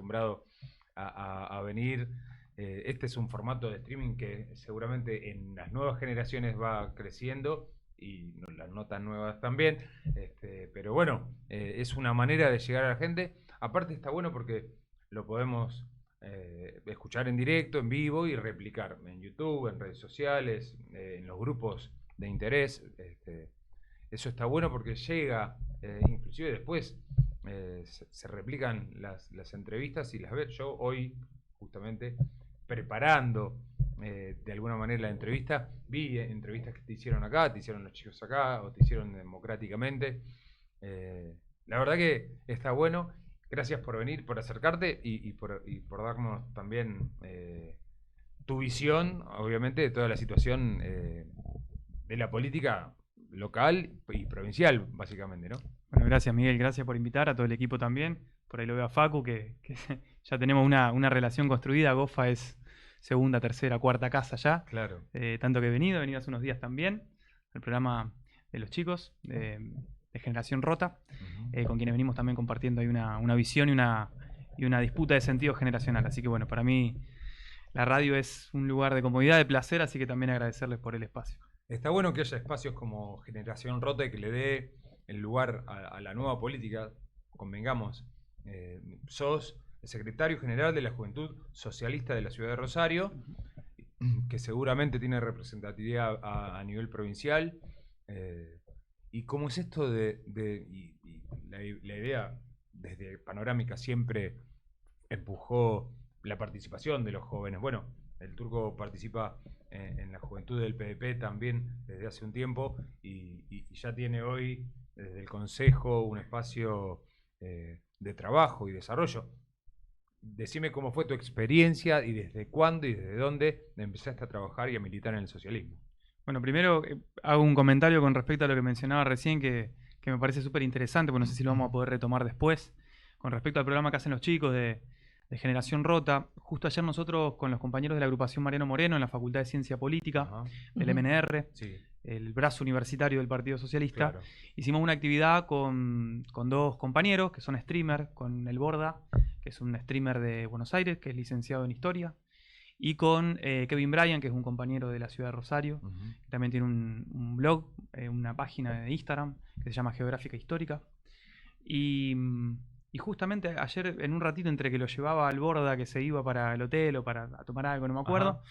acostumbrado a venir. Este es un formato de streaming que seguramente en las nuevas generaciones va creciendo y las no tan nuevas también. Pero bueno, es una manera de llegar a la gente. Aparte está bueno porque lo podemos escuchar en directo, en vivo y replicar en YouTube, en redes sociales, en los grupos de interés. Eso está bueno porque llega, inclusive después se replican las entrevistas y las ves. Yo hoy, justamente, preparando de alguna manera la entrevista, vi entrevistas que te hicieron acá, te hicieron los chicos acá, o te hicieron democráticamente. La verdad que está bueno. Gracias por venir, por acercarte y por darnos también tu visión, obviamente, de toda la situación de la política local y provincial, básicamente, ¿no? Bueno, gracias Miguel, gracias por invitar a todo el equipo también. Por ahí lo veo a Facu, que ya tenemos una relación construida. Gofa es segunda, tercera, cuarta casa ya. Claro. Tanto que he venido hace unos días también, al programa de los chicos de Generación Rota, con quienes venimos también compartiendo ahí una visión y una disputa de sentido generacional. Así que bueno, para mí la radio es un lugar de comodidad, de placer, así que también agradecerles por el espacio. Está bueno que haya espacios como Generación Rota y que le dé el lugar a la nueva política. Convengamos, sos el secretario general de la Juventud Socialista de la Ciudad de Rosario, que seguramente tiene representatividad a nivel provincial. ¿Y cómo es esto y la idea desde Panorámica siempre empujó la participación de los jóvenes? Bueno, el Turco participa en la juventud del PDP también desde hace un tiempo y ya tiene hoy desde el Consejo un espacio de trabajo y desarrollo. Decime cómo fue tu experiencia y desde cuándo y desde dónde empezaste a trabajar y a militar en el socialismo. Bueno, primero hago un comentario con respecto a lo que mencionaba recién que me parece súper interesante, porque no sé si lo vamos a poder retomar después, con respecto al programa que hacen los chicos de Generación Rota. Justo ayer nosotros con los compañeros de la agrupación Mariano Moreno en la Facultad de Ciencia Política del MNR, sí, el brazo universitario del Partido Socialista, claro, hicimos una actividad con dos compañeros que son streamers, con el Borda, que es un streamer de Buenos Aires, que es licenciado en Historia, y con Kevin Bryan, que es un compañero de la ciudad de Rosario, que también tiene un blog, una página de Instagram que se llama Geográfica Histórica. Y justamente ayer, en un ratito entre que lo llevaba al Borda, que se iba para el hotel o para tomar algo, no me acuerdo,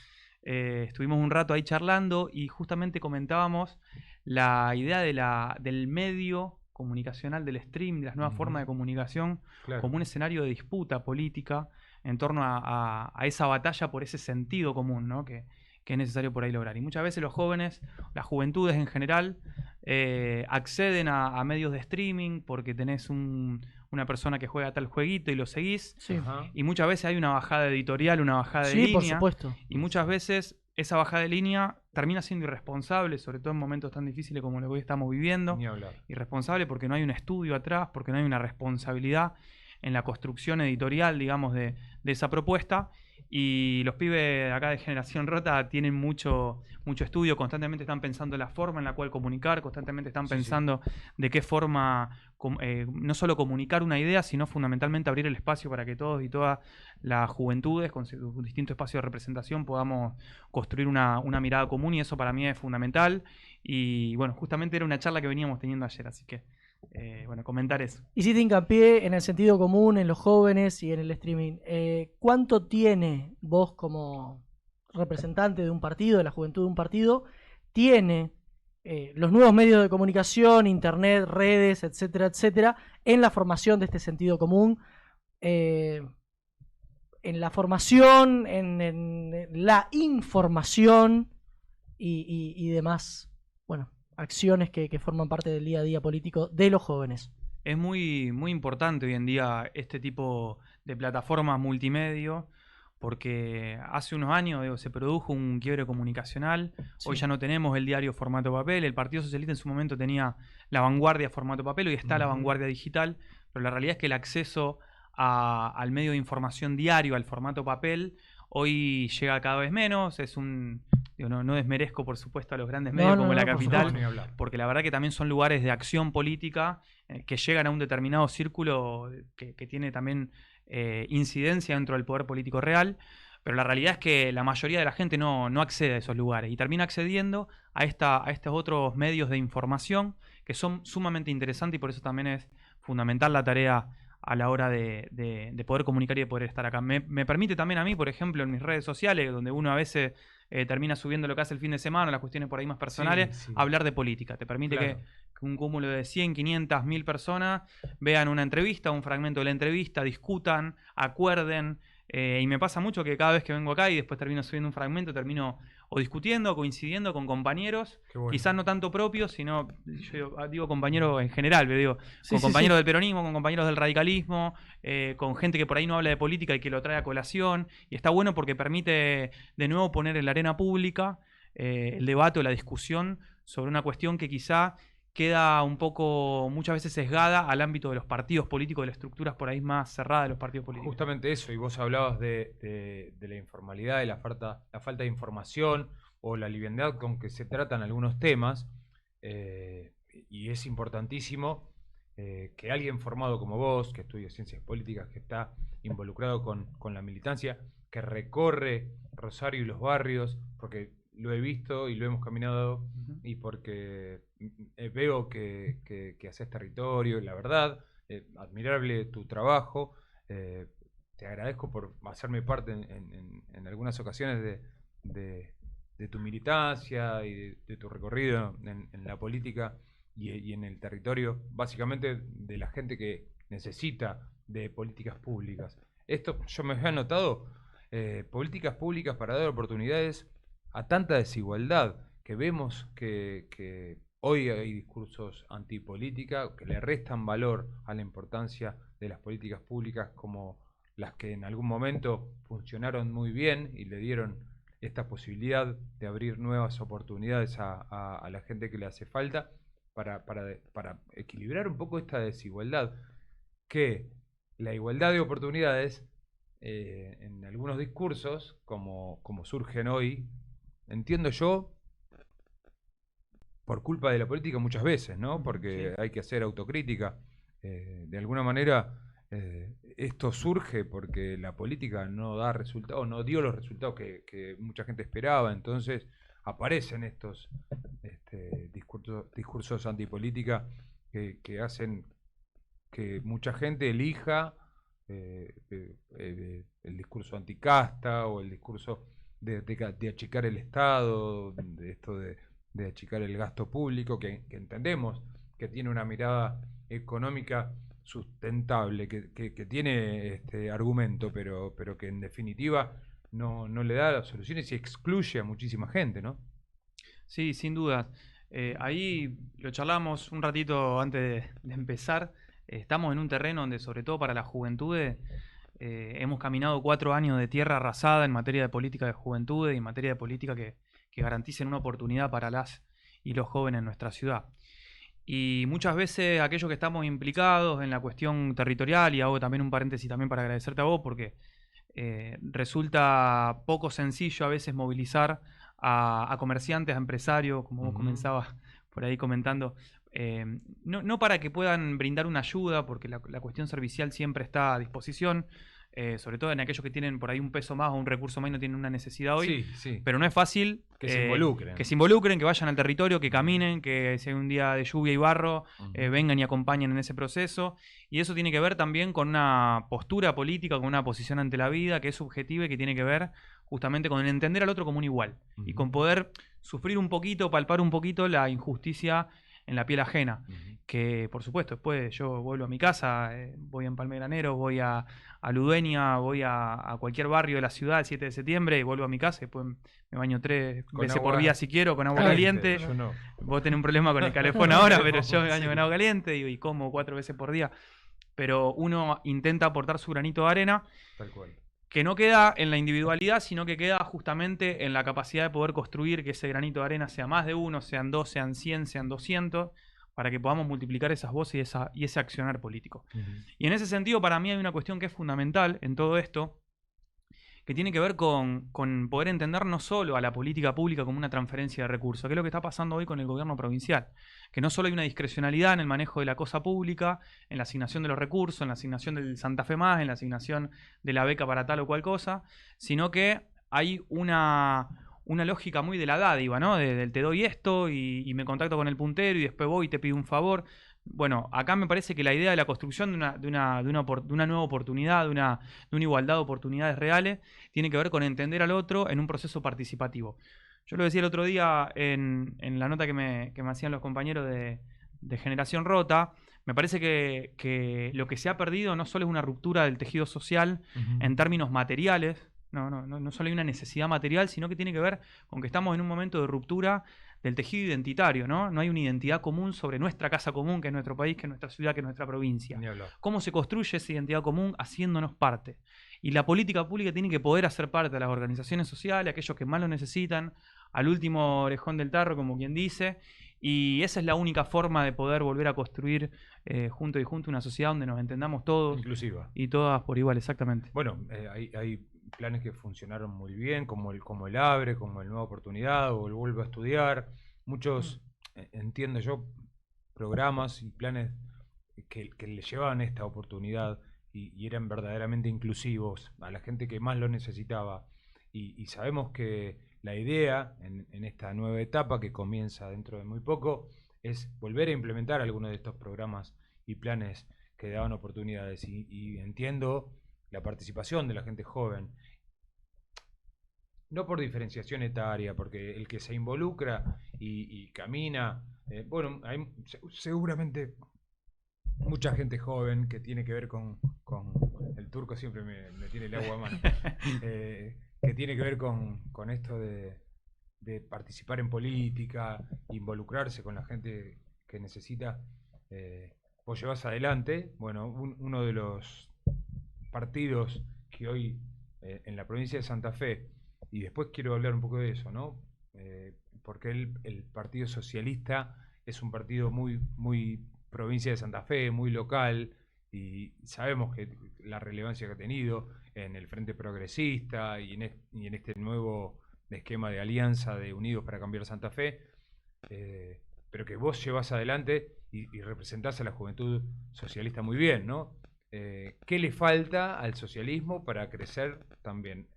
estuvimos un rato ahí charlando y justamente comentábamos la idea del medio comunicacional, del stream, de las nuevas formas de comunicación, claro, como un escenario de disputa política en torno a esa batalla por ese sentido común, ¿no? que es necesario por ahí lograr. Y muchas veces los jóvenes, las juventudes en general, acceden a medios de streaming porque tenés una persona que juega tal jueguito y lo seguís. Sí. Y muchas veces hay una bajada editorial, una bajada de línea. Por supuesto. Y muchas veces esa bajada de línea termina siendo irresponsable, sobre todo en momentos tan difíciles como los que hoy estamos viviendo. Ni hablar. Irresponsable porque no hay un estudio atrás, porque no hay una responsabilidad en la construcción editorial, digamos, de esa propuesta. Y los pibes acá de Generación Rota tienen mucho estudio, constantemente están pensando la forma en la cual comunicar, constantemente están pensando de qué forma no solo comunicar una idea, sino fundamentalmente abrir el espacio para que todos y todas las juventudes con sus distintos espacios de representación podamos construir una mirada común, y eso para mí es fundamental. Y bueno, justamente era una charla que veníamos teniendo ayer, así que bueno, comentar eso. Hiciste hincapié en el sentido común, en los jóvenes y en el streaming. ¿Cuánto tiene vos como representante de un partido, de la juventud de un partido, tiene los nuevos medios de comunicación, internet, redes, etcétera, etcétera, en la formación de este sentido común, en la formación, en la información y demás, bueno, acciones que forman parte del día a día político de los jóvenes? Es muy importante hoy en día este tipo de plataformas multimedia, porque hace unos años se produjo un quiebre comunicacional. Sí. Hoy ya no tenemos el diario formato papel. El Partido Socialista en su momento tenía La Vanguardia formato papel, hoy está La Vanguardia digital, pero la realidad es que el acceso al medio de información diario, al formato papel, hoy llega cada vez menos. No desmerezco, por supuesto, a los grandes medios como La Capital, porque la verdad que también son lugares de acción política que llegan a un determinado círculo que tiene también incidencia dentro del poder político real, pero la realidad es que la mayoría de la gente no accede a esos lugares y termina accediendo a estos otros medios de información que son sumamente interesantes, y por eso también es fundamental la tarea a la hora de poder comunicar y de poder estar acá. Me permite también a mí, por ejemplo, en mis redes sociales, donde uno a veces termina subiendo lo que hace el fin de semana, las cuestiones por ahí más personales, Sí, sí. hablar de política. Te permite Claro. que un cúmulo de 100, 500, 1000 personas vean una entrevista, un fragmento de la entrevista, discutan, acuerden. Y me pasa mucho que cada vez que vengo acá y después termino subiendo un fragmento, termino o discutiendo o coincidiendo con compañeros, Qué bueno. quizás no tanto propios, sino, yo digo compañeros en general, pero digo, Sí, con sí, compañeros sí. del peronismo, con compañeros del radicalismo, con gente que por ahí no habla de política y que lo trae a colación. Y está bueno porque permite de nuevo poner en la arena pública el debate o la discusión sobre una cuestión que quizá queda un poco, muchas veces sesgada al ámbito de los partidos políticos, de las estructuras por ahí más cerradas de los partidos políticos. Justamente eso, y vos hablabas de la informalidad, de la falta de información o la liviandad con que se tratan algunos temas, y es importantísimo que alguien formado como vos, que estudia ciencias políticas, que está involucrado con la militancia, que recorre Rosario y los barrios, porque lo he visto y lo hemos caminado, y porque veo que haces territorio, la verdad, admirable tu trabajo. Te agradezco por hacerme parte en algunas ocasiones de tu militancia y de tu recorrido en la política y en el territorio, básicamente de la gente que necesita de políticas públicas. Esto yo me había notado, políticas públicas para dar oportunidades a tanta desigualdad que vemos que hoy hay discursos antipolítica que le restan valor a la importancia de las políticas públicas como las que en algún momento funcionaron muy bien y le dieron esta posibilidad de abrir nuevas oportunidades a la gente que le hace falta para equilibrar un poco esta desigualdad, que la igualdad de oportunidades en algunos discursos, como surgen hoy, entiendo yo, por culpa de la política muchas veces, ¿no? Porque hay que hacer autocrítica. De alguna manera, esto surge porque la política no da resultados, no dio los resultados que mucha gente esperaba. Entonces aparecen estos discursos antipolítica que hacen que mucha gente elija el discurso anticasta o el discurso de achicar el Estado, de esto de achicar el gasto público, que entendemos que tiene una mirada económica sustentable, que tiene argumento, pero que en definitiva no le da las soluciones y excluye a muchísima gente, ¿no? Sí, sin duda. Ahí lo charlamos un ratito antes de empezar. Estamos en un terreno donde, sobre todo para las juventudes, hemos caminado 4 años de tierra arrasada en materia de política de juventud y en materia de política que garanticen una oportunidad para las y los jóvenes en nuestra ciudad. Y muchas veces aquellos que estamos implicados en la cuestión territorial, y hago también un paréntesis también para agradecerte a vos, porque resulta poco sencillo a veces movilizar a comerciantes, a empresarios, como vos comenzabas por ahí comentando, no para que puedan brindar una ayuda, porque la cuestión servicial siempre está a disposición, sobre todo en aquellos que tienen por ahí un peso más o un recurso más y no tienen una necesidad hoy, Sí. pero no es fácil Que se involucren. Que se involucren, que vayan al territorio, que caminen, que si hay un día de lluvia y barro, vengan y acompañen en ese proceso. Y eso tiene que ver también con una postura política, con una posición ante la vida que es subjetiva y que tiene que ver justamente con el entender al otro como un igual y con poder sufrir un poquito, palpar un poquito la injusticia en la piel ajena. Que por supuesto, después yo vuelvo a mi casa, voy a Empalme Granero, voy a Ludueña, voy a cualquier barrio de la ciudad el 7 de septiembre y vuelvo a mi casa, después me baño 3 veces por día si quiero con agua caliente. Yo no. Vos tenés un problema con el calefón ahora, pero yo me baño con agua caliente y como 4 veces por día. Pero uno intenta aportar su granito de arena. Tal cual. Que no queda en la individualidad, sino que queda justamente en la capacidad de poder construir que ese granito de arena sea más de uno, sean 2, sean 100, sean 200, para que podamos multiplicar esas voces y ese accionar político. Y en ese sentido, para mí hay una cuestión que es fundamental en todo esto, que tiene que ver con poder entender no solo a la política pública como una transferencia de recursos, que es lo que está pasando hoy con el gobierno provincial, que no solo hay una discrecionalidad en el manejo de la cosa pública, en la asignación de los recursos, en la asignación del Santa Fe Más, en la asignación de la beca para tal o cual cosa, sino que hay una lógica muy de la dádiva, ¿no? Del te doy esto y me contacto con el puntero y después voy y te pido un favor. Bueno, acá me parece que la idea de la construcción de una nueva oportunidad, de una igualdad de oportunidades reales, tiene que ver con entender al otro en un proceso participativo. Yo lo decía el otro día en la nota que me hacían los compañeros de Generación Rota. Me parece que lo que se ha perdido no solo es una ruptura del tejido social en términos materiales, no solo hay una necesidad material, sino que tiene que ver con que estamos en un momento de ruptura del tejido identitario, ¿no? No hay una identidad común sobre nuestra casa común, que es nuestro país, que es nuestra ciudad, que es nuestra provincia. ¿Cómo se construye esa identidad común? Haciéndonos parte. Y la política pública tiene que poder hacer parte de las organizaciones sociales, aquellos que más lo necesitan, al último orejón del tarro, como quien dice, y esa es la única forma de poder volver a construir junto y junto una sociedad donde nos entendamos todos. Inclusiva. Y todas por igual, exactamente. Bueno, hay planes que funcionaron muy bien, como el Abre, como el Nueva Oportunidad o el Vuelvo a Estudiar. Muchos, entiendo yo, programas y planes que le llevaban esta oportunidad y eran verdaderamente inclusivos a la gente que más lo necesitaba. Y sabemos que la idea en esta nueva etapa que comienza dentro de muy poco es volver a implementar algunos de estos programas y planes que daban oportunidades. Y entiendo la participación de la gente joven, no por diferenciación etaria, porque el que se involucra y camina, bueno, hay seguramente mucha gente joven que tiene que ver con el turco siempre me tiene el agua a mano, que tiene que ver con esto de participar en política, involucrarse con la gente que necesita. Vos llevas adelante, bueno, uno de los partidos que hoy en la provincia de Santa Fe, y después quiero hablar un poco de eso, ¿no? Porque el Partido Socialista es un partido muy provincia de Santa Fe, muy local, y sabemos que la relevancia que ha tenido en el Frente Progresista y en este nuevo esquema de alianza de Unidos para Cambiar Santa Fe, pero que vos llevas adelante y representás a la juventud socialista muy bien, ¿no? ¿Qué le falta al socialismo para crecer también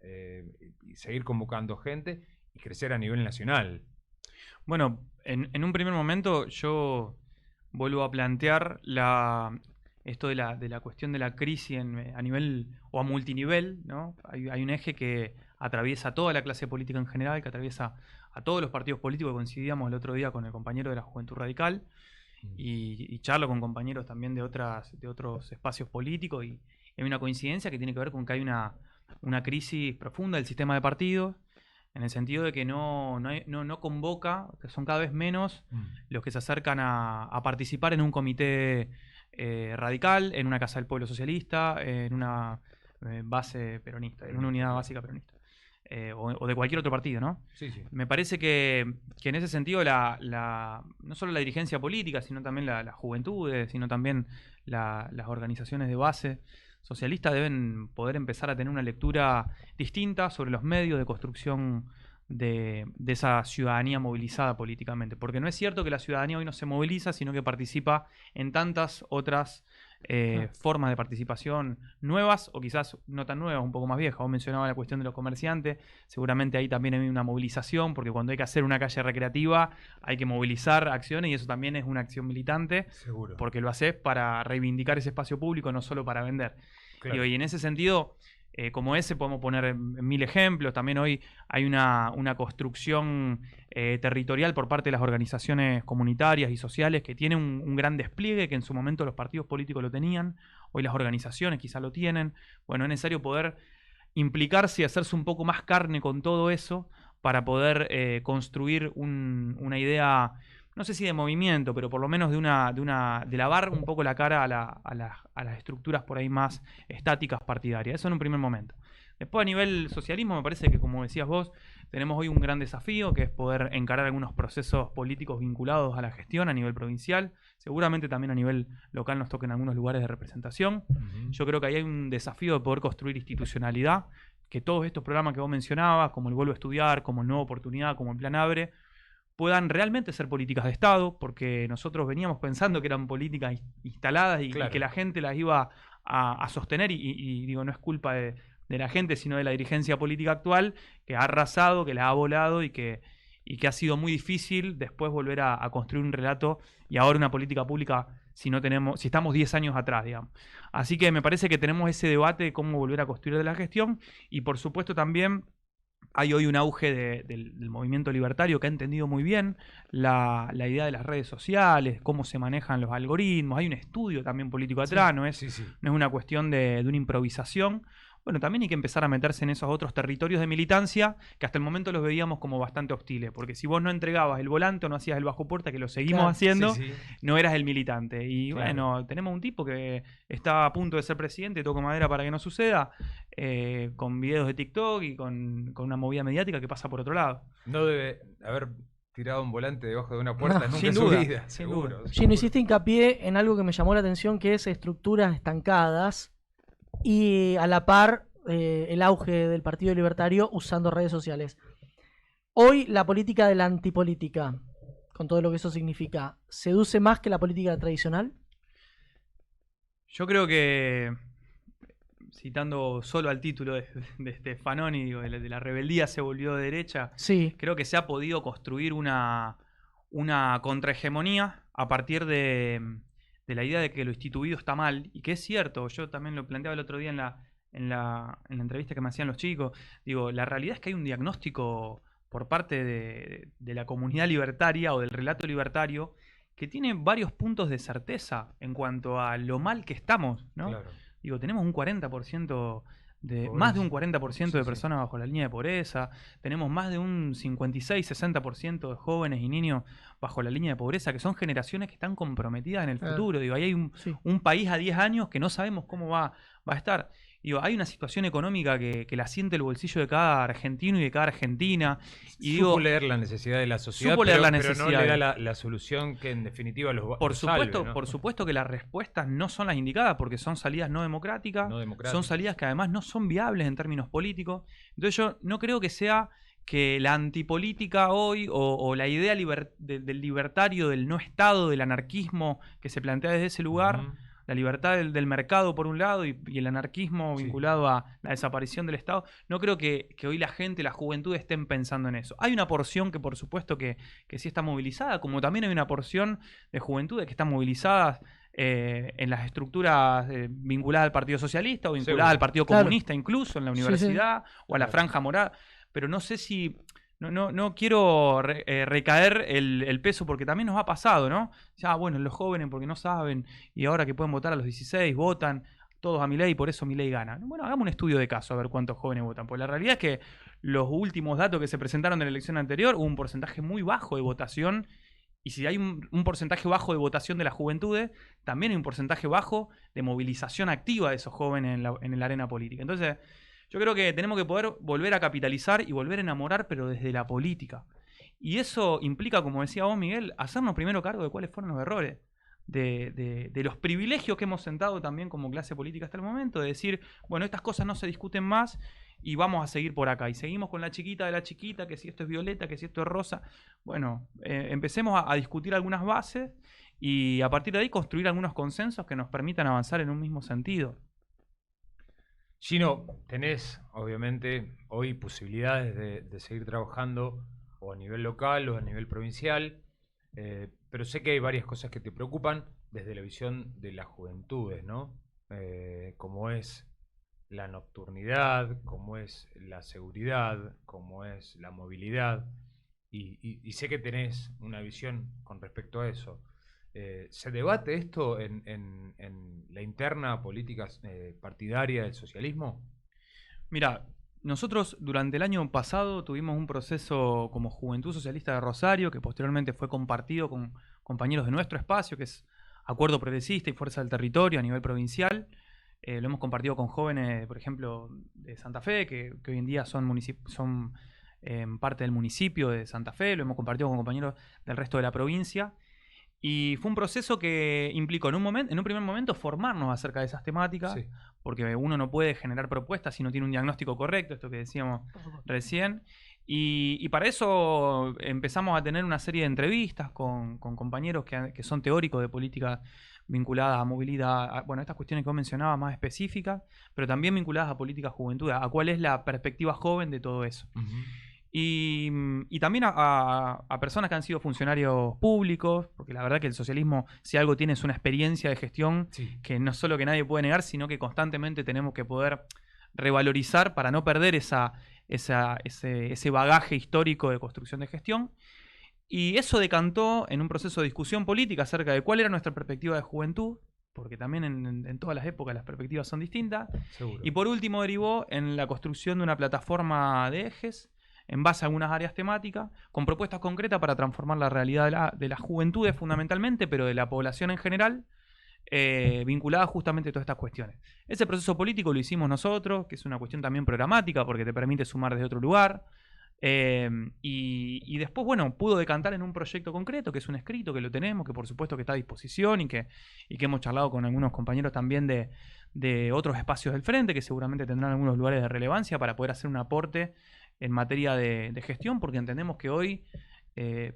y seguir convocando gente y crecer a nivel nacional? Bueno, en un primer momento yo vuelvo a plantear esto de la cuestión de la crisis a nivel o a multinivel, ¿no? Hay un eje que atraviesa toda la clase política en general, que atraviesa a todos los partidos políticos. Coincidíamos el otro día con el compañero de la Juventud Radical y charlo con compañeros también de otros espacios políticos y hay una coincidencia que tiene que ver con que hay una crisis profunda del sistema de partidos, en el sentido de que no convoca, que son cada vez menos los que se acercan a participar en un comité radical, en una Casa del Pueblo Socialista, en una base peronista, en una unidad básica peronista. O de cualquier otro partido, ¿no? Sí. Me parece que en ese sentido no solo la dirigencia política, sino también las juventudes, sino también las organizaciones de base socialistas deben poder empezar a tener una lectura distinta sobre los medios de construcción de esa ciudadanía movilizada políticamente. Porque no es cierto que la ciudadanía hoy no se moviliza, sino que participa en tantas otras formas de participación nuevas o quizás no tan nuevas, un poco más viejas. Vos mencionabas la cuestión de los comerciantes, seguramente ahí también hay una movilización, porque cuando hay que hacer una calle recreativa hay que movilizar acciones y eso también es una acción militante. Seguro. Porque lo haces para reivindicar ese espacio público, no solo para vender. Claro. Y en ese sentido, como ese podemos poner mil ejemplos. También hoy hay una construcción territorial por parte de las organizaciones comunitarias y sociales que tiene un gran despliegue, que en su momento los partidos políticos lo tenían, hoy las organizaciones quizá lo tienen. Bueno, es necesario poder implicarse y hacerse un poco más carne con todo eso para poder construir una idea, no sé si de movimiento, pero por lo menos de lavar un poco la cara a las estructuras por ahí más estáticas partidarias. Eso en un primer momento. Después a nivel socialismo me parece que, como decías vos, tenemos hoy un gran desafío que es poder encarar algunos procesos políticos vinculados a la gestión a nivel provincial. Seguramente también a nivel local nos toquen algunos lugares de representación. Yo creo que ahí hay un desafío de poder construir institucionalidad que todos estos programas que vos mencionabas, como el Vuelvo a Estudiar, como el Nueva Oportunidad, como el Plan Abre, puedan realmente ser políticas de Estado, porque nosotros veníamos pensando que eran políticas instaladas y Claro. que la gente las iba a sostener, y digo, no es culpa de la gente, sino de la dirigencia política actual, que ha arrasado, que la ha volado y que ha sido muy difícil después volver a construir un relato y ahora una política pública si estamos 10 años atrás, digamos. Así que me parece que tenemos ese debate de cómo volver a construir de la gestión, y por supuesto también hay hoy un auge del movimiento libertario que ha entendido muy bien la idea de las redes sociales, cómo se manejan los algoritmos. Hay un estudio también político atrás, no es una cuestión de una improvisación. Bueno, también hay que empezar a meterse en esos otros territorios de militancia que hasta el momento los veíamos como bastante hostiles, porque si vos no entregabas el volante o no hacías el bajo puerta, que lo seguimos haciendo, no eras el militante. Y bueno, tenemos un tipo que está a punto de ser presidente, toco madera para que no suceda, con videos de TikTok y con una movida mediática que pasa por otro lado. No debe haber tirado un volante debajo de una puerta nunca sin en su duda, vida, sin seguro. duda. Gino, hiciste hincapié en algo que me llamó la atención, que es estructuras estancadas y a la par el auge del Partido Libertario usando redes sociales. Hoy la política de la antipolítica, con todo lo que eso significa, ¿seduce más que la política tradicional? Yo creo que, citando solo al título de Stefanoni, digo, de la rebeldía se volvió de derecha, creo que se ha podido construir una contrahegemonía a partir de la idea de que lo instituido está mal, y que es cierto. Yo también lo planteaba el otro día en la entrevista que me hacían los chicos. Digo, la realidad es que hay un diagnóstico por parte de la comunidad libertaria o del relato libertario que tiene varios puntos de certeza en cuanto a lo mal que estamos, ¿no? Claro. Digo, tenemos un 40% más de un 40% de personas bajo la línea de pobreza, tenemos más de un 56-60% de jóvenes y niños bajo la línea de pobreza, que son generaciones que están comprometidas en el futuro. Digo, ahí hay un país a 10 años que no sabemos cómo va a estar. Digo, hay una situación económica que la siente el bolsillo de cada argentino y de cada argentina. Y supo leer la necesidad de la sociedad, pero no le da la solución que en definitiva los salve, ¿no? Por supuesto que las respuestas no son las indicadas, porque son salidas no democráticas, son salidas que además no son viables en términos políticos. Entonces yo no creo que sea que la antipolítica hoy o la idea del libertario, del no Estado, del anarquismo que se plantea desde ese lugar, la libertad del mercado por un lado y el anarquismo vinculado a la desaparición del Estado, no creo que hoy la gente, la juventud estén pensando en eso. Hay una porción que por supuesto que sí está movilizada, como también hay una porción de juventudes que están movilizadas en las estructuras vinculadas al Partido Socialista o vinculadas al Partido Comunista, incluso en la universidad o a la Franja Morada, pero no sé si... No quiero recaer el peso, porque también nos ha pasado, ¿no? Ya, bueno, los jóvenes porque no saben, y ahora que pueden votar a los 16, votan todos a Milei y por eso Milei gana. Bueno, hagamos un estudio de caso a ver cuántos jóvenes votan, porque la realidad es que los últimos datos que se presentaron de la elección anterior, hubo un porcentaje muy bajo de votación, y si hay un porcentaje bajo de votación de las juventudes, también hay un porcentaje bajo de movilización activa de esos jóvenes en la arena política. Entonces... yo creo que tenemos que poder volver a capitalizar y volver a enamorar, pero desde la política. Y eso implica, como decía vos, Miguel, hacernos primero cargo de cuáles fueron los errores, de los privilegios que hemos sentado también como clase política hasta el momento, de decir, bueno, estas cosas no se discuten más y vamos a seguir por acá. Y seguimos con la chiquita de la chiquita, que si esto es violeta, que si esto es rosa. Bueno, empecemos a discutir algunas bases y a partir de ahí construir algunos consensos que nos permitan avanzar en un mismo sentido. Gino, tenés obviamente hoy posibilidades de seguir trabajando o a nivel local o a nivel provincial, pero sé que hay varias cosas que te preocupan desde la visión de las juventudes, ¿no? Como es la nocturnidad, como es la seguridad, como es la movilidad, y sé que tenés una visión con respecto a eso. ¿Se debate esto en la interna política partidaria del socialismo? Mira, nosotros durante el año pasado tuvimos un proceso como Juventud Socialista de Rosario, que posteriormente fue compartido con compañeros de nuestro espacio, que es Acuerdo Progresista y Fuerza del Territorio a nivel provincial. Lo hemos compartido con jóvenes, por ejemplo, de Santa Fe, que hoy en día son parte del municipio de Santa Fe. Lo hemos compartido con compañeros del resto de la provincia. Y fue un proceso que implicó en un primer momento formarnos acerca de esas temáticas, Sí. porque uno no puede generar propuestas si no tiene un diagnóstico correcto, esto que decíamos Por supuesto. recién. Y para eso empezamos a tener una serie de entrevistas con compañeros que son teóricos de política vinculadas a movilidad, bueno, estas cuestiones que vos mencionabas más específicas, pero también vinculadas a política juventud, a cuál es la perspectiva joven de todo eso. Ujú. Y también a personas que han sido funcionarios públicos, porque la verdad que el socialismo, si algo tiene, es una experiencia de gestión Sí. que no solo que nadie puede negar, sino que constantemente tenemos que poder revalorizar para no perder ese bagaje histórico de construcción de gestión. Y eso decantó en un proceso de discusión política acerca de cuál era nuestra perspectiva de juventud, porque también en todas las épocas las perspectivas son distintas. Seguro. Y por último derivó en la construcción de una plataforma de ejes en base a algunas áreas temáticas, con propuestas concretas para transformar la realidad de las juventudes fundamentalmente, pero de la población en general, vinculada justamente a todas estas cuestiones. Ese proceso político lo hicimos nosotros, que es una cuestión también programática, porque te permite sumar desde otro lugar. Y después, bueno, pudo decantar en un proyecto concreto, que es un escrito, que lo tenemos, que por supuesto que está a disposición y que hemos charlado con algunos compañeros también de otros espacios del frente, que seguramente tendrán algunos lugares de relevancia para poder hacer un aporte en materia de gestión, porque entendemos que hoy,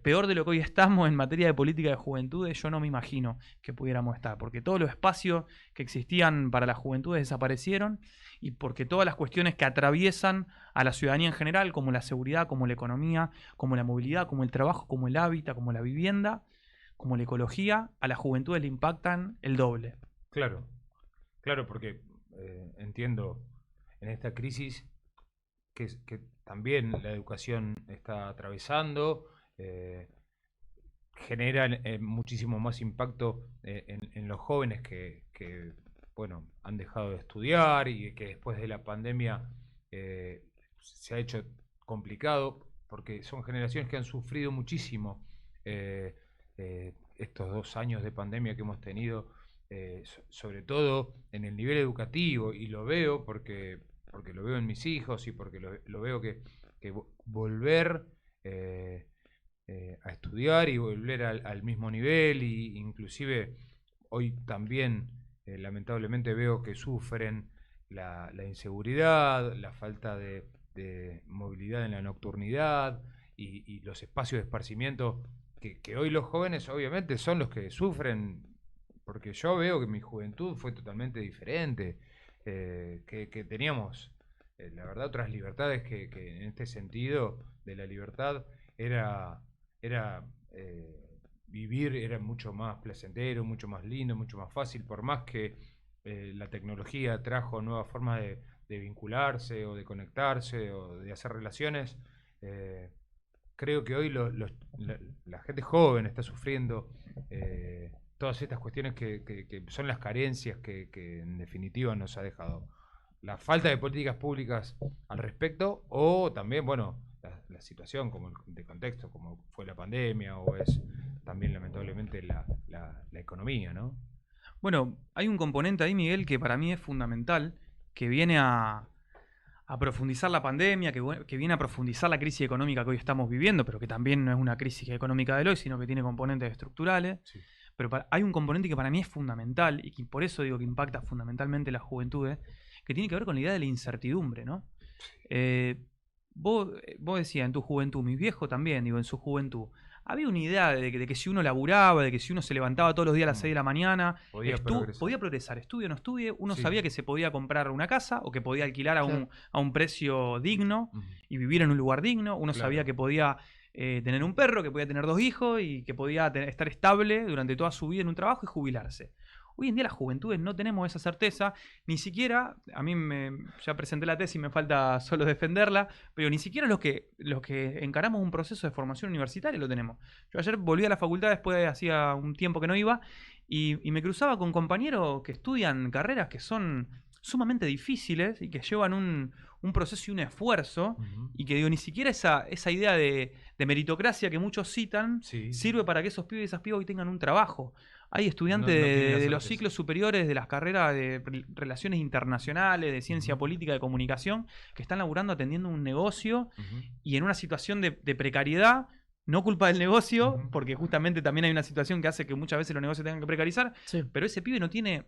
peor de lo que hoy estamos en materia de política de juventudes, yo no me imagino que pudiéramos estar, porque todos los espacios que existían para las juventudes desaparecieron y porque todas las cuestiones que atraviesan a la ciudadanía en general, como la seguridad, como la economía, como la movilidad, como el trabajo, como el hábitat, como la vivienda, como la ecología, a las juventudes le impactan el doble. Claro, claro, porque entiendo en esta crisis que también la educación está atravesando, genera muchísimo más impacto en los jóvenes que, bueno, han dejado de estudiar y que después de la pandemia se ha hecho complicado, porque son generaciones que han sufrido muchísimo estos 2 años de pandemia que hemos tenido, sobre todo en el nivel educativo, y lo veo porque lo veo en mis hijos y porque lo veo que volver a estudiar y volver al mismo nivel, y inclusive hoy también lamentablemente veo que sufren la inseguridad, la falta de movilidad en la nocturnidad y los espacios de esparcimiento que hoy los jóvenes obviamente son los que sufren, porque yo veo que mi juventud fue totalmente diferente, que teníamos la verdad otras libertades que en este sentido de la libertad era vivir era mucho más placentero, mucho más lindo, mucho más fácil, por más que la tecnología trajo nuevas formas de vincularse o de conectarse o de hacer relaciones. Creo que hoy la gente joven está sufriendo todas estas cuestiones que son las carencias que en definitiva nos ha dejado la falta de políticas públicas al respecto, o también, bueno, la situación como de contexto, como fue la pandemia, o es también lamentablemente la economía, ¿no? Bueno, hay un componente ahí, Miguel, que para mí es fundamental, que viene a profundizar la pandemia, que viene a profundizar la crisis económica que hoy estamos viviendo, pero que también no es una crisis económica del hoy, sino que tiene componentes estructurales. Sí. Pero hay un componente que para mí es fundamental y que por eso digo que impacta fundamentalmente las juventudes, que tiene que ver con la idea de la incertidumbre, ¿no? Vos decías en tu juventud, mi viejo también, digo, en su juventud, había una idea de que si uno laburaba, de que si uno se levantaba todos los días a las 6 de la mañana, podía progresar, estudie o no estudie, uno sabía que se podía comprar una casa o que podía alquilar a un precio digno y vivir en un lugar digno, uno sabía que podía tener un perro, que podía tener 2 hijos y que podía estar estable durante toda su vida en un trabajo y jubilarse. Hoy en día las juventudes no tenemos esa certeza, ni siquiera, ya presenté la tesis y me falta solo defenderla, pero ni siquiera los que encaramos un proceso de formación universitaria lo tenemos. Yo ayer volví a la facultad después de hacía un tiempo que no iba y me cruzaba con compañeros que estudian carreras que son sumamente difíciles y que llevan un proceso y un esfuerzo y que digo, ni siquiera esa idea de meritocracia que muchos citan sirve para que esos pibes y esas pibas hoy tengan un trabajo. Hay estudiantes de los ciclos superiores de las carreras de relaciones internacionales, de ciencia política, de comunicación, que están laburando atendiendo un negocio y en una situación de precariedad no culpa del negocio, Ujú. porque justamente también hay una situación que hace que muchas veces los negocios tengan que precarizar, Sí. pero ese pibe no tiene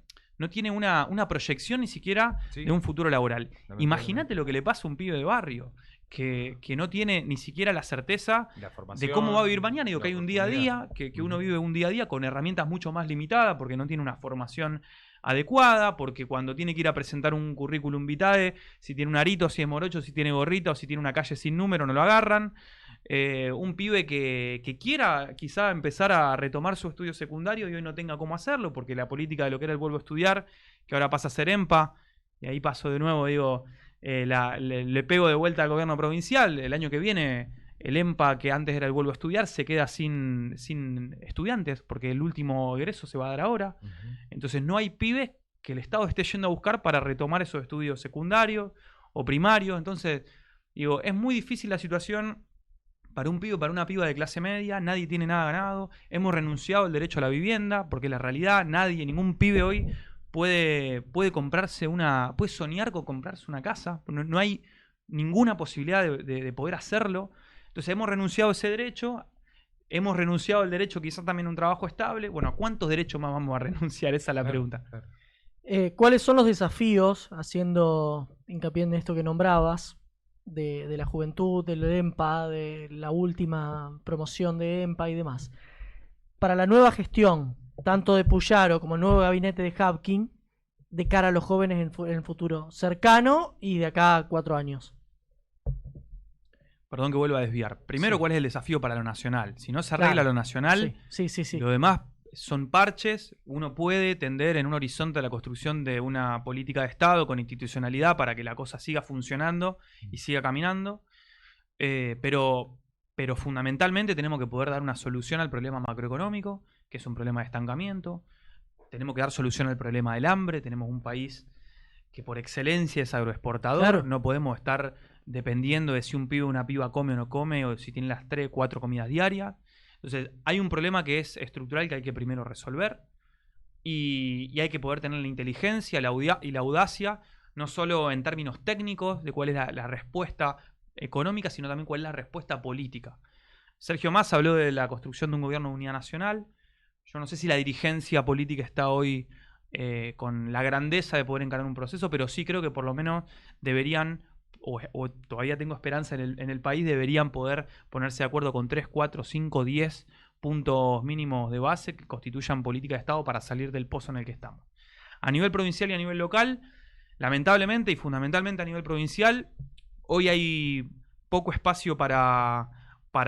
una proyección ni siquiera Sí, de un futuro laboral. lamentablemente. Imagínate lo que le pasa a un pibe de barrio, que no tiene ni siquiera la certeza La de formación, cómo va a vivir mañana. Digo la que hay un día a oportunidad. día, que uno vive un día a día con herramientas mucho más limitadas porque no tiene una formación adecuada, porque cuando tiene que ir a presentar un currículum vitae, si tiene un arito, si es morocho, si tiene gorrita o si tiene una calle sin número, no lo agarran. Un pibe que quiera quizá empezar a retomar su estudio secundario y hoy no tenga cómo hacerlo, porque la política de lo que era el vuelvo a estudiar, que ahora pasa a ser EMPA, y ahí paso de nuevo, digo, le pego de vuelta al gobierno provincial. El año que viene, el EMPA, que antes era el vuelvo a estudiar, se queda sin estudiantes, porque el último egreso se va a dar ahora. Ujú. Entonces no hay pibes que el Estado esté yendo a buscar para retomar esos estudios secundarios o primarios. Entonces, digo, es muy difícil la situación para un pibe, para una piba de clase media. Nadie tiene nada ganado. Hemos renunciado al derecho a la vivienda, porque la realidad, ningún pibe hoy puede comprarse puede soñar con comprarse una casa. No hay ninguna posibilidad de poder hacerlo. Entonces hemos renunciado a ese derecho. Hemos renunciado al derecho quizás también a un trabajo estable. Bueno, ¿a cuántos derechos más vamos a renunciar? Esa es la Claro, pregunta. claro. ¿Cuáles son los desafíos, haciendo hincapié en esto que nombrabas, de la juventud, del EMPA, de la última promoción de EMPA y demás? Para la nueva gestión, tanto de Puyaro como el nuevo gabinete de Hapkin, de cara a los jóvenes en el futuro cercano y de acá a 4 años. Perdón que vuelva a desviar. Primero, Sí. ¿cuál es el desafío para lo nacional? Si no se arregla Claro. lo nacional, Sí. lo demás son parches. Uno puede tender en un horizonte a la construcción de una política de Estado con institucionalidad para que la cosa siga funcionando y siga caminando. Pero fundamentalmente tenemos que poder dar una solución al problema macroeconómico, que es un problema de estancamiento. Tenemos que dar solución al problema del hambre. Tenemos un país que por excelencia es agroexportador. Claro. No podemos estar dependiendo de si un pibe o una piba come o no come, o si tiene las 3, 4 comidas diarias. Entonces, hay un problema que es estructural que hay que primero resolver, y hay que poder tener la inteligencia y la audacia, no solo en términos técnicos de cuál es la respuesta económica, sino también cuál es la respuesta política. Sergio Massa habló de la construcción de un gobierno de unidad nacional. Yo no sé si la dirigencia política está hoy con la grandeza de poder encarar un proceso, pero sí creo que por lo menos deberían, o todavía tengo esperanza en el país, deberían poder ponerse de acuerdo con 3, 4, 5, 10 puntos mínimos de base que constituyan política de Estado para salir del pozo en el que estamos. A nivel provincial y a nivel local, lamentablemente y fundamentalmente a nivel provincial, hoy hay poco espacio para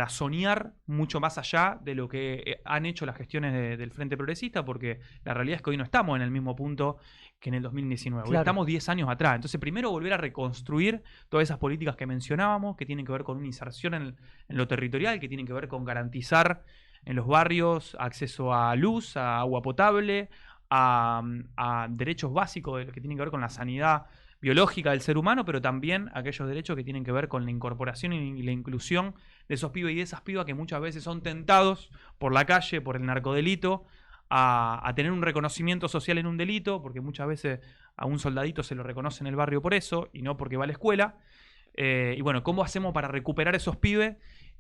soñar mucho más allá de lo que han hecho las gestiones del Frente Progresista, porque la realidad es que hoy no estamos en el mismo punto que en el 2019. Hoy Claro. estamos 10 años atrás. Entonces, primero volver a reconstruir todas esas políticas que mencionábamos, que tienen que ver con una inserción en lo territorial, que tienen que ver con garantizar en los barrios acceso a luz, a agua potable, a derechos básicos que tienen que ver con la sanidad biológica del ser humano, pero también aquellos derechos que tienen que ver con la incorporación y la inclusión de esos pibes y de esas pibas que muchas veces son tentados por la calle, por el narcodelito, a tener un reconocimiento social en un delito, porque muchas veces a un soldadito se lo reconoce en el barrio por eso y no porque va a la escuela. Y bueno, ¿cómo hacemos para recuperar esos pibes?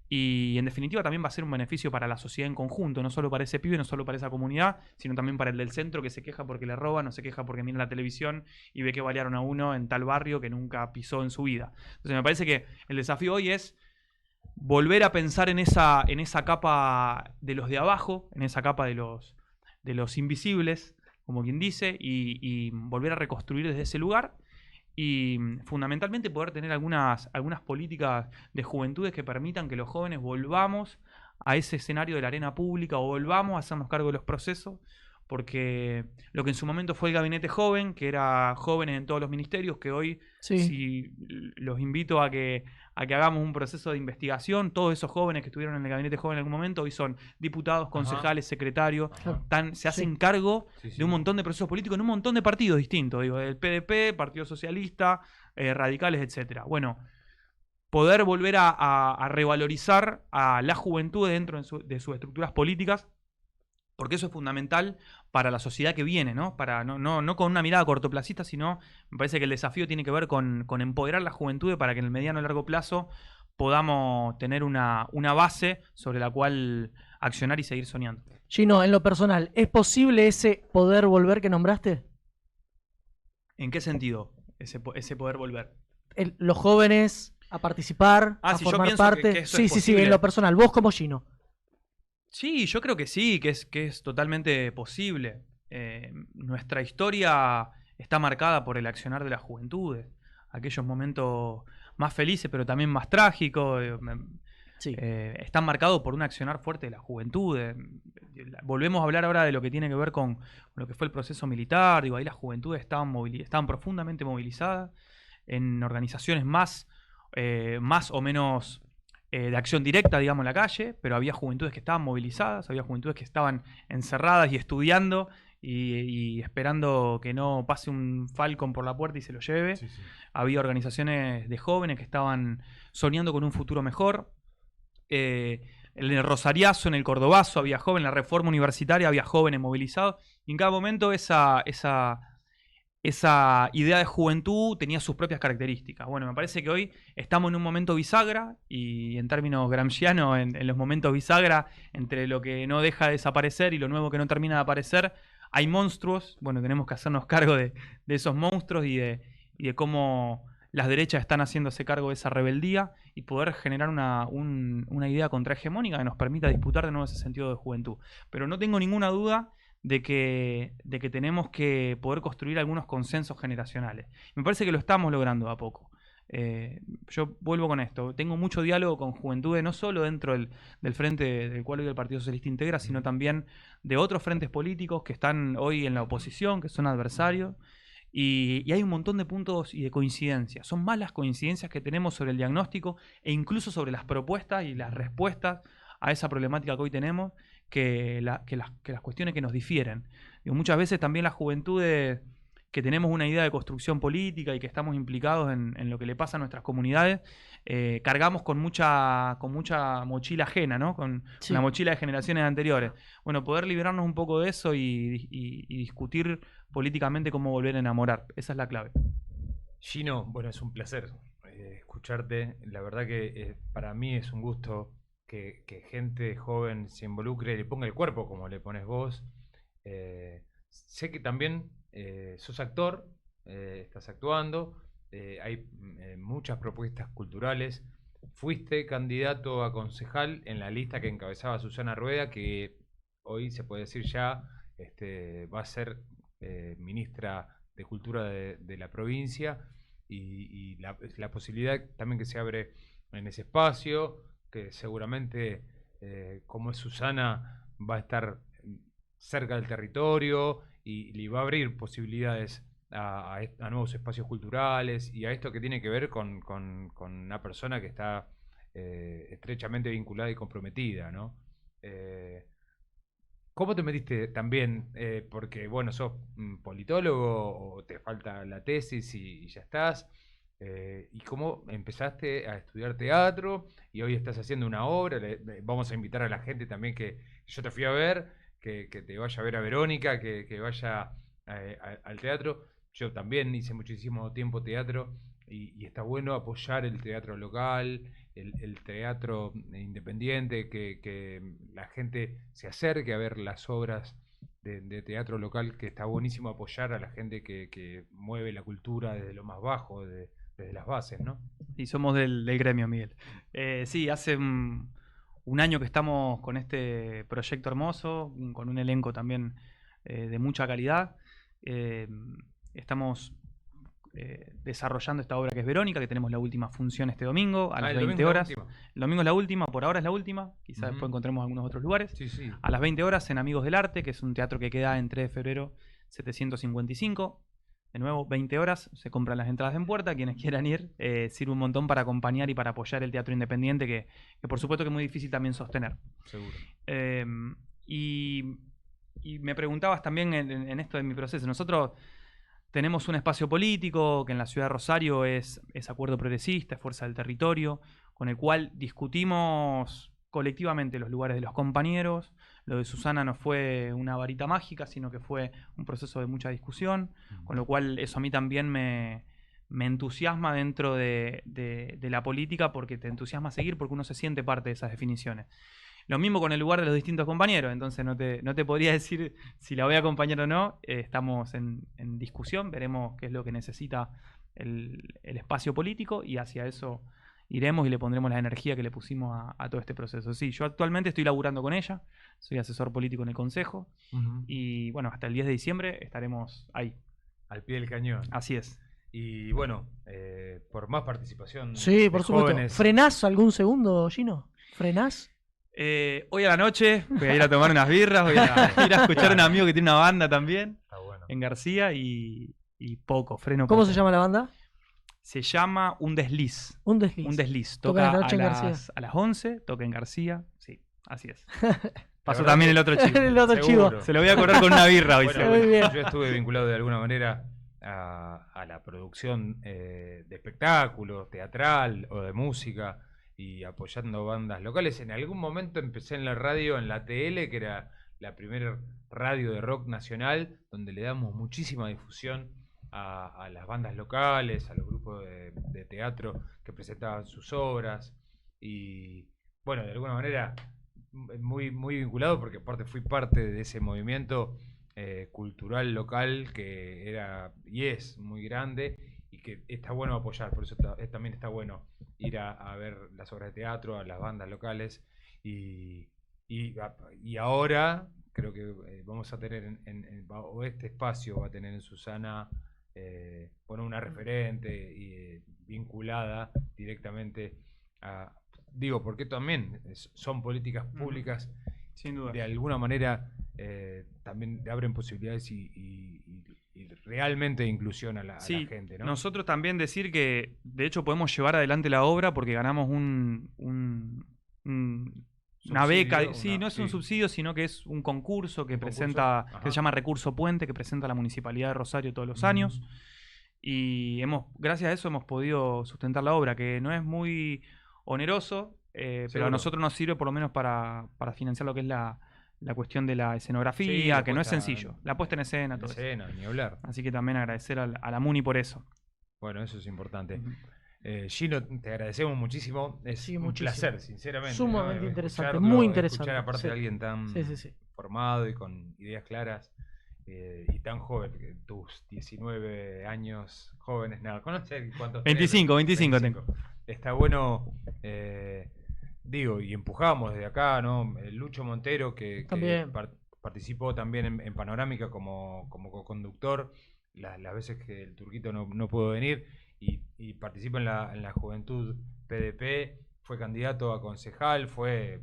Y en definitiva también va a ser un beneficio para la sociedad en conjunto, no solo para ese pibe, no solo para esa comunidad, sino también para el del centro que se queja porque le roban, o se queja porque mira la televisión y ve que balearon a uno en tal barrio que nunca pisó en su vida. Entonces me parece que el desafío hoy es volver a pensar en esa capa de los de abajo, en esa capa de los invisibles, como quien dice, y volver a reconstruir desde ese lugar. Y fundamentalmente poder tener algunas políticas de juventudes que permitan que los jóvenes volvamos a ese escenario de la arena pública o volvamos a hacernos cargo de los procesos, porque lo que en su momento fue el gabinete joven, que era jóvenes en todos los ministerios, que hoy si los invito a que hagamos un proceso de investigación, todos esos jóvenes que estuvieron en el gabinete joven en algún momento hoy son diputados, concejales, secretarios, se hacen cargo de un montón de procesos políticos en un montón de partidos distintos, digo, del PDP, Partido Socialista, radicales, etcétera. Bueno, poder volver a revalorizar a la juventud dentro de sus estructuras políticas, porque eso es fundamental para la sociedad que viene, ¿no? No con una mirada cortoplacista, sino me parece que el desafío tiene que ver con empoderar la juventud para que en el mediano y largo plazo podamos tener una base sobre la cual accionar y seguir soñando. Gino, en lo personal, ¿es posible ese poder volver que nombraste? ¿En qué sentido ese poder volver? Los jóvenes a participar, a si yo formar pienso parte. que eso Sí, es sí, posible. en lo personal, vos como Gino. Sí, yo creo que sí, que es totalmente posible. Nuestra historia está marcada por el accionar de las juventudes. Aquellos momentos más felices, pero también más trágicos, Sí. están marcados por un accionar fuerte de la juventud. Volvemos a hablar ahora de lo que tiene que ver con lo que fue el proceso militar. Digo, ahí las juventudes estaban profundamente movilizadas en organizaciones más o menos de acción directa, digamos, en la calle, pero había juventudes que estaban movilizadas, había juventudes que estaban encerradas y estudiando y esperando que no pase un Falcon por la puerta y se lo lleve. Sí, sí. Había organizaciones de jóvenes que estaban soñando con un futuro mejor. En el Rosariazo, en el Cordobazo, había jóvenes, en la Reforma Universitaria había jóvenes movilizados. Y en cada momento esa idea de juventud tenía sus propias características. Bueno, me parece que hoy estamos en un momento bisagra, y en términos gramscianos, en los momentos bisagra, entre lo que no deja de desaparecer y lo nuevo que no termina de aparecer, hay monstruos. Bueno, tenemos que hacernos cargo de esos monstruos y de cómo las derechas están haciéndose cargo de esa rebeldía y poder generar una idea contrahegemónica que nos permita disputar de nuevo ese sentido de juventud. Pero no tengo ninguna duda de que tenemos que poder construir algunos consensos generacionales. Me parece que lo estamos logrando a poco. Yo vuelvo con esto. Tengo mucho diálogo con juventudes, no solo dentro del frente del cual hoy el Partido Socialista integra, sino también de otros frentes políticos que están hoy en la oposición, que son adversarios. Y hay un montón de puntos y de coincidencias. Son más las coincidencias que tenemos sobre el diagnóstico e incluso sobre las propuestas y las respuestas a esa problemática que hoy tenemos que las cuestiones que nos difieren. Digo, muchas veces también las juventudes que tenemos una idea de construcción política y que estamos implicados en lo que le pasa a nuestras comunidades, cargamos con mucha mochila ajena, ¿no? Con la mochila de generaciones anteriores. Bueno, poder liberarnos un poco de eso y discutir políticamente cómo volver a enamorar. Esa es la clave. Gino, bueno, es un placer escucharte. La verdad que para mí es un gusto que gente joven se involucre y le ponga el cuerpo como le pones vos. Sé que también sos actor, estás actuando, hay muchas propuestas culturales. Fuiste candidato a concejal en la lista que encabezaba Susana Rueda, que hoy se puede decir ya va a ser ministra de Cultura de la provincia, y la posibilidad también que se abre en ese espacio, que seguramente, como es Susana, va a estar cerca del territorio y le va a abrir posibilidades a nuevos espacios culturales y a esto que tiene que ver con una persona que está estrechamente vinculada y comprometida, ¿no? ¿Cómo te metiste también? Porque, bueno, sos politólogo o te falta la tesis y ya estás. ¿Y cómo empezaste a estudiar teatro y hoy estás haciendo una obra? Vamos a invitar a la gente también que yo te fui a ver, que te vaya a ver a Verónica, que vaya al teatro. Yo también hice muchísimo tiempo teatro y está bueno apoyar el teatro local, el teatro independiente, que la gente se acerque a ver las obras de teatro local, que está buenísimo apoyar a la gente que mueve la cultura desde lo más bajo, desde las bases, ¿no? Y somos del gremio, Miguel. Sí, hace un año que estamos con este proyecto hermoso, con un elenco también de mucha calidad. Estamos desarrollando esta obra que es Verónica, que tenemos la última función este domingo a las 20 horas. El domingo es la última, por ahora es la última, quizás después encontremos algunos otros lugares. Sí, sí. A las 20 horas en Amigos del Arte, que es un teatro que queda en 3 de febrero 755. De nuevo, 20 horas, se compran las entradas en puerta, quienes quieran ir, sirve un montón para acompañar y para apoyar el teatro independiente, que por supuesto que es muy difícil también sostener. Seguro. Y me preguntabas también en esto de mi proceso. Nosotros tenemos un espacio político que en la ciudad de Rosario es Acuerdo Progresista, es Fuerza del Territorio, con el cual discutimos colectivamente los lugares de los compañeros. Lo de Susana no fue una varita mágica, sino que fue un proceso de mucha discusión, con lo cual eso a mí también me me entusiasma dentro de la política, porque te entusiasma seguir, porque uno se siente parte de esas definiciones. Lo mismo con el lugar de los distintos compañeros, entonces no te podría decir si la voy a acompañar o no. Estamos en discusión, veremos qué es lo que necesita el espacio político y hacia eso iremos y le pondremos la energía que le pusimos a todo este proceso. Sí, yo actualmente estoy laburando con ella, soy asesor político en el Consejo y bueno, hasta el 10 de diciembre estaremos ahí. Al pie del cañón. Así es. Y bueno, por más participación Sí, por de supuesto. jóvenes. ¿Frenás algún segundo, Gino? ¿Frenás? Hoy a la noche voy a ir a tomar unas birras, voy a ir a escuchar a un amigo que tiene una banda también Está bueno. en García y freno ¿Cómo poco. se llama la banda? Se llama Un Desliz. Un Desliz. Un Desliz. Toca Toca la noche en García. a las 11, toca en García. Sí, así es. Pasó verdad también que- el otro chico. El otro Seguro. chivo. Se lo voy a cobrar con una birra hoy. Bueno, seguro. Muy bien. yo estuve vinculado de alguna manera a la producción de espectáculos, teatral o de música y apoyando bandas locales. En algún momento empecé en la radio, en la TL, que era la primera radio de rock nacional, donde le damos muchísima difusión a las bandas locales, a los grupos de teatro que presentaban sus obras y bueno, de alguna manera muy, muy vinculado porque aparte fui parte de ese movimiento cultural local que era y es muy grande y que está bueno apoyar, por eso también está bueno ir a ver las obras de teatro, a las bandas locales y ahora creo que vamos a tener o este espacio va a tener en Susana bueno, una referente vinculada directamente a, digo, porque también son políticas públicas Sin duda. de alguna manera también abren posibilidades y realmente inclusión a la gente, ¿no? Nosotros también decir que de hecho podemos llevar adelante la obra porque ganamos una Subsidio, beca. Sí, no es un sí. subsidio, sino que es un concurso que Un concurso, presenta, ajá. que se llama Recurso Puente, que presenta la Municipalidad de Rosario todos los años. Y gracias a eso hemos podido sustentar la obra, que no es muy oneroso, pero a Seguro. nosotros nos sirve por lo menos para financiar lo que es la cuestión de la escenografía, Sí, la que no es puesta sencillo. La puesta en escena, en todo eso. escena, ni hablar. Así que también agradecer a la MUNI por eso. Bueno, eso es importante. Ujú. Gino, te agradecemos muchísimo. Es Sí, un muchísimo. placer, sinceramente. Sumamente ¿no? interesante, Escucharlo, muy interesante, Escuchar aparte sí. de alguien tan Sí. formado y con ideas claras y tan joven, que tus 19 años jóvenes, nada, ¿conoces cuántos? 25 tengo. Está bueno, digo, y empujamos desde acá, ¿no? El Lucho Montero, que También. participó también en Panorámica como co-conductor, las veces que el Turquito no pudo venir, y participa en la Juventud PDP, fue candidato a concejal, fue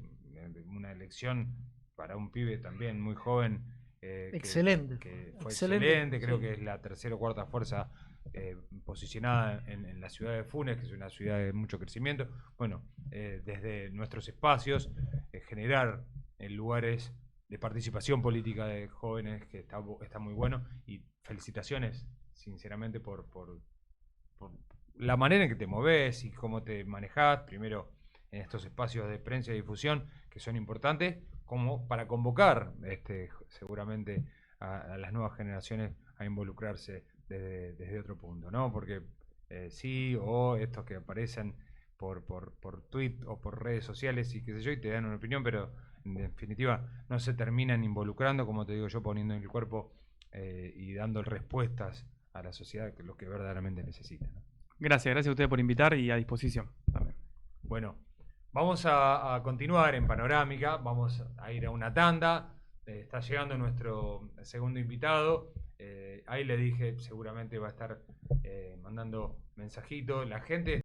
una elección para un pibe también muy joven. Excelente. Que fue Excelente, excelente, creo sí. que es la tercera o cuarta fuerza posicionada en la ciudad de Funes, que es una ciudad de mucho crecimiento. Bueno, desde nuestros espacios, generar lugares de participación política de jóvenes, que está muy bueno, y felicitaciones, sinceramente, por la manera en que te moves y cómo te manejás, primero en estos espacios de prensa y difusión, que son importantes, como para convocar seguramente a las nuevas generaciones a involucrarse desde otro punto, ¿no? Porque sí, o estos que aparecen por tweet o por redes sociales y qué sé yo, y te dan una opinión, pero en definitiva no se terminan involucrando, como te digo yo, poniendo en el cuerpo y dando respuestas a la sociedad, que es lo que verdaderamente necesita, ¿no? Gracias a ustedes por invitar y a disposición también. Bueno, vamos a continuar en Panorámica, vamos a ir a una tanda. Está llegando nuestro segundo invitado. Ahí le dije, seguramente va a estar mandando mensajitos. La gente